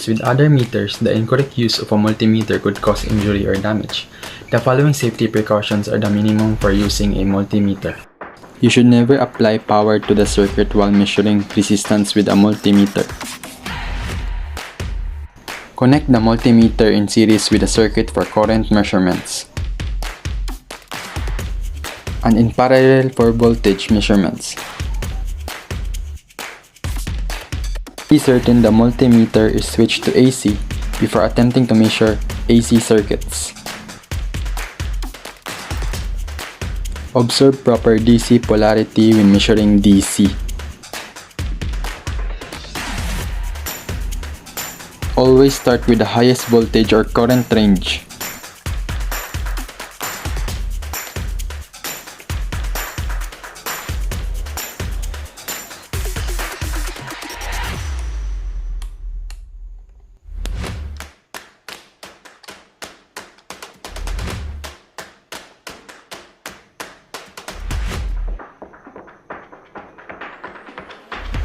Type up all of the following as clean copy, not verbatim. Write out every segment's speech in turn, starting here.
As with other meters, the incorrect use of a multimeter could cause injury or damage. The following safety precautions are the minimum for using a multimeter. You should never apply power to the circuit while measuring resistance with a multimeter. Connect the multimeter in series with the circuit for current measurements, and in parallel for voltage measurements. Be certain the multimeter is switched to AC before attempting to measure AC circuits. Observe proper DC polarity when measuring DC. Always start with the highest voltage or current range.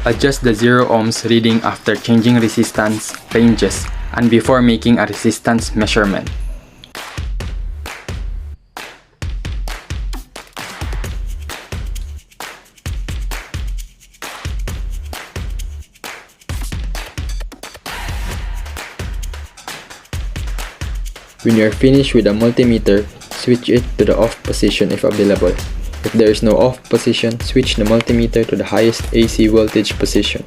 Adjust the 0 ohms reading after changing resistance ranges and before making a resistance measurement. When you are finished with the multimeter, switch it to the off position if available. If there is no off position, switch the multimeter to the highest AC voltage position.